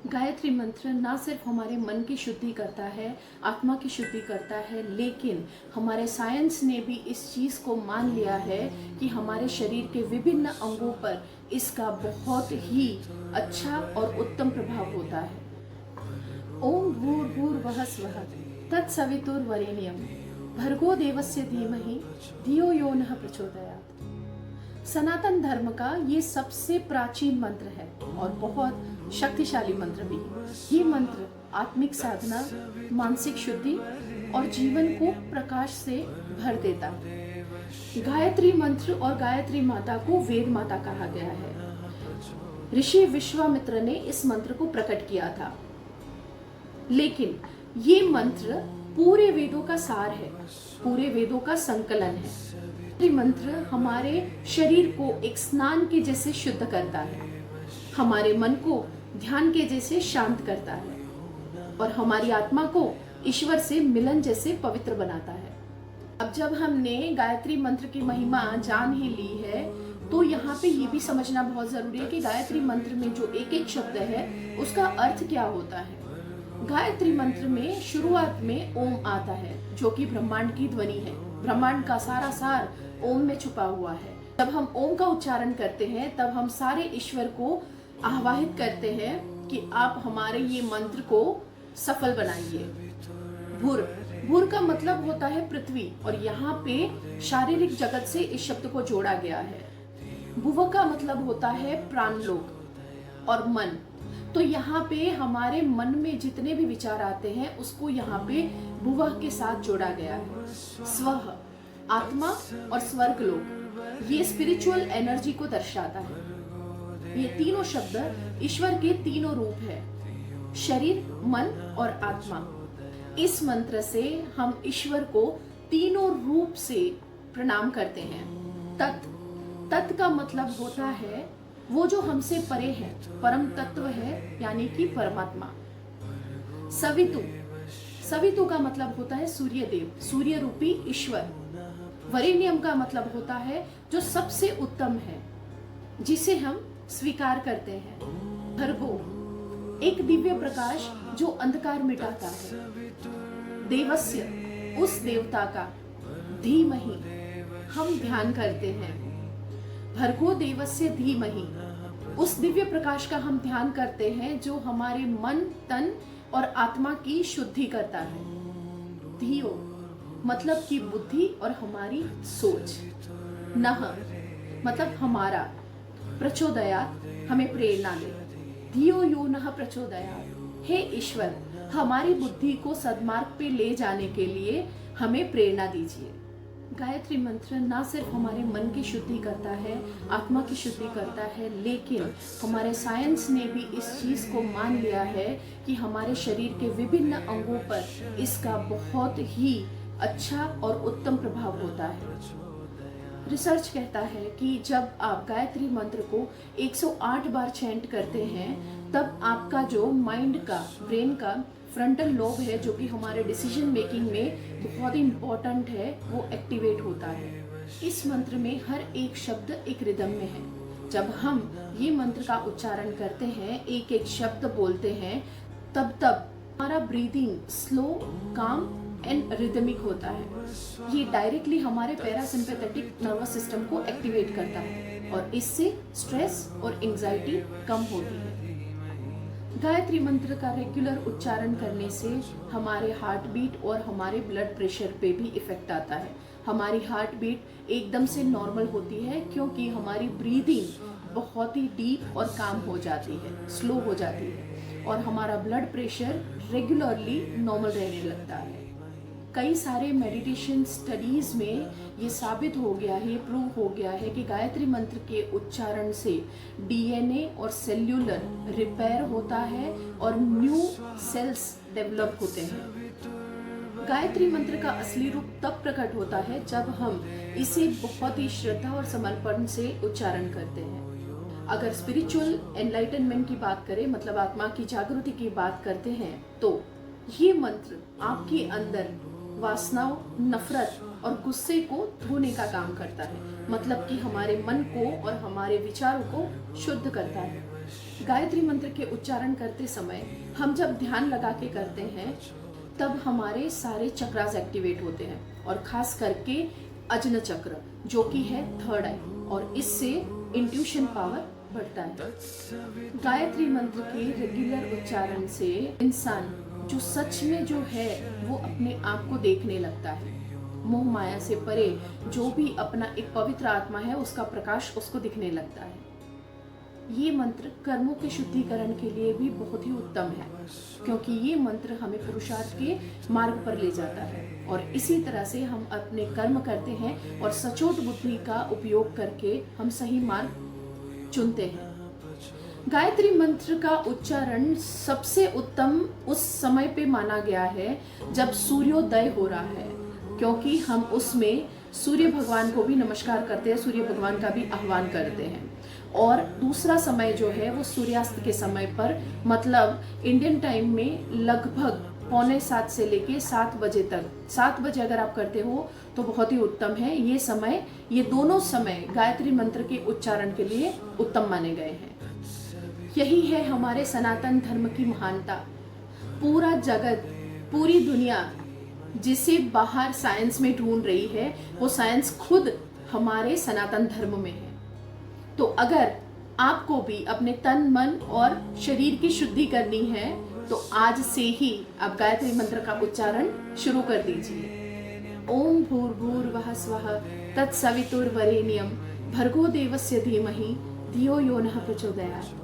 गायत्री मंत्र ना सिर्फ हमारे मन की शुद्धि करता है, आत्मा की शुद्धि करता है, लेकिन हमारे साइंस ने भी इस चीज़ को मान लिया है कि हमारे शरीर के विभिन्न अंगों पर इसका बहुत ही अच्छा और उत्तम प्रभाव होता है। ओम भूर्भुवः स्वः तत्सवितुर्वरेण्यं भर्गो देवस्य धीमहि धियो यो नः प्रचोदयात्। सनातन धर्म का ये सबसे प्राचीन मंत्र है और बहुत शक्तिशाली मंत्र भी। ये मंत्र आत्मिक साधना, मानसिक शुद्धि और जीवन को प्रकाश से भर देता है। गायत्री मंत्र और गायत्री माता को वेद माता कहा गया है। ऋषि विश्वामित्र ने इस मंत्र को प्रकट किया था, लेकिन ये मंत्र पूरे वेदों का सार है, पूरे वेदों का संकलन है। गायत्री मंत्र हमारे शरीर को एक स्नान के जैसे शुद्ध करता है, हमारे मन को ध्यान के जैसे शांत करता है और हमारी आत्मा को ईश्वर से मिलन जैसे पवित्र बनाता है। अब जब हमने गायत्री मंत्र की महिमा जान ही ली है, तो यहाँ पे ये भी समझना बहुत जरूरी है कि गायत्री मंत्र में जो एक एक शब्द है उसका अर्थ क्या होता है। गायत्री मंत्र में शुरुआत में ओम आता है, जो कि ब्रह्मांड की ध्वनि है। ब्रह्मांड का सारा सार ओम में छुपा हुआ है। जब हम ओम का उच्चारण करते हैं तब हम सारे ईश्वर को आह्वाहित करते हैं कि आप हमारे ये मंत्र को सफल बनाइए। भूर, भूर का मतलब होता है पृथ्वी, और यहाँ पे शारीरिक जगत से इस शब्द को जोड़ा गया है। भुव का मतलब होता है प्राणलोक और मन। तो यहाँ पे हमारे मन में जितने भी विचार आते हैं उसको यहाँ पे भुवः के साथ जोड़ा गया है। स्वः आत्मा और स्वर्ग लोक, ये स्पिरिचुअल एनर्जी को दर्शाता है। ये तीनों शब्द ईश्वर के तीनों रूप है, शरीर, मन और आत्मा। इस मंत्र से हम ईश्वर को तीनों रूप से प्रणाम करते हैं। तत् का मतलब होता है वो जो हमसे परे है, परम तत्व है, यानी कि परमात्मा। सवितु का मतलब होता है सूर्य देव, सूर्य रूपी ईश्वर। वरेण्यम का मतलब होता है जो सबसे उत्तम है, जिसे हम स्वीकार करते हैं। भर्गो, एक दिव्य प्रकाश जो अंधकार मिटाता है। देवस्य, उस देवता का। धीमहि, हम ध्यान करते हैं। भर्गो देवस्य धीमहि, उस दिव्य प्रकाश का हम ध्यान करते हैं जो हमारे मन, तन और आत्मा की शुद्धि करता है। धियो मतलब कि बुद्धि और हमारी सोच। नह मतलब हमारा। प्रचोदयात् हमें प्रेरणा दे। धियो यो नः प्रचोदयात्, हे ईश्वर हमारी बुद्धि को सद्मार्ग पे ले जाने के लिए हमें प्रेरणा दीजिए। गायत्री मंत्र ना सिर्फ हमारे मन की शुद्धि करता है, आत्मा की शुद्धि करता है, लेकिन हमारे साइंस ने भी इस चीज़ को मान लिया है कि हमारे शरीर के विभिन्न अंगों पर इसका बहुत ही अच्छा और उत्तम प्रभाव होता है। रिसर्च कहता है कि जब आप गायत्री मंत्र को 108 बार चैंट करते हैं, तब आपका जो माइंड का, ब्रेन का फ्रंटल लोब है, जो कि हमारे डिसीजन मेकिंग में बहुत ही इम्पोर्टेंट है, वो एक्टिवेट होता है। इस मंत्र में हर एक शब्द एक रिदम में है। जब हम ये मंत्र का उच्चारण करते हैं, एक एक शब्द बोलते हैं, तब हमारा ब्रीदिंग स्लो, काम एंड रिदमिक होता है। ये डायरेक्टली हमारे पैरासिम्पैथेटिक नर्वस सिस्टम को एक्टिवेट करता है और इससे स्ट्रेस और एंजाइटी कम होती है। गायत्री मंत्र का रेगुलर उच्चारण करने से हमारे हार्ट बीट और हमारे ब्लड प्रेशर पे भी इफेक्ट आता है। हमारी हार्ट बीट एकदम से नॉर्मल होती है, क्योंकि हमारी ब्रीदिंग बहुत ही डीप और काम हो जाती है, स्लो हो जाती है, और हमारा ब्लड प्रेशर रेगुलरली नॉर्मल रहने लगता है। कई सारे मेडिटेशन स्टडीज में ये साबित हो गया है, प्रूव हो गया है कि गायत्री मंत्र के उच्चारण से डीएनए और सेल्यूलर रिपेयर होता है और न्यू सेल्स डेवलप होते हैं। गायत्री मंत्र का असली रूप तब प्रकट होता है जब हम इसे बहुत ही श्रद्धा और समर्पण से उच्चारण करते हैं। अगर स्पिरिचुअल एनलाइटनमेंट की बात करें, मतलब आत्मा की जागृति की बात करते हैं, तो ये मंत्र आपके अंदर वासनाओं, नफरत और गुस्से को धोने का काम करता है। मतलब कि हमारे मन को और हमारे विचारों को शुद्ध करता है। गायत्री मंत्र के उच्चारण करते समय हम जब ध्यान लगा के करते हैं तब हमारे सारे चक्रास एक्टिवेट होते हैं और खास करके अजन चक्र जो कि है थर्ड आई, और इससे इंट्यूशन पावर बढ़ता है। गायत्री मंत्र के रेगुलर उच्चारण से इंसान जो सच में जो है वो अपने आप को देखने लगता है। मोह माया से परे जो भी अपना एक पवित्र आत्मा है उसका प्रकाश उसको दिखने लगता है। ये मंत्र कर्मों के शुद्धिकरण के लिए भी बहुत ही उत्तम है, क्योंकि ये मंत्र हमें पुरुषार्थ के मार्ग पर ले जाता है और इसी तरह से हम अपने कर्म करते हैं और सचोट बुद्धि का उपयोग करके हम सही मार्ग चुनते हैं। गायत्री मंत्र का उच्चारण सबसे उत्तम उस समय पे माना गया है जब सूर्योदय हो रहा है, क्योंकि हम उसमें सूर्य भगवान को भी नमस्कार करते हैं, सूर्य भगवान का भी आह्वान करते हैं। और दूसरा समय जो है वो सूर्यास्त के समय पर, मतलब इंडियन टाइम में लगभग 6:45 से लेके 7 बजे तक। 7 बजे अगर आप करते हो तो बहुत ही उत्तम है। ये समय, ये दोनों समय गायत्री मंत्र के उच्चारण के लिए उत्तम माने गए हैं। यही है हमारे सनातन धर्म की महानता। पूरा जगत, पूरी दुनिया जिसे बाहर साइंस में ढूंढ रही है, वो साइंस खुद हमारे सनातन धर्म में है। तो अगर आपको भी अपने तन, मन और शरीर की शुद्धि करनी है तो आज से ही आप गायत्री मंत्र का उच्चारण शुरू कर दीजिए। ओम भूर्भुवः स्वः तत्सवितुर्वरेण्यं भर्गो देवस्य धीमहि धियो यो नः प्रचोदयात्।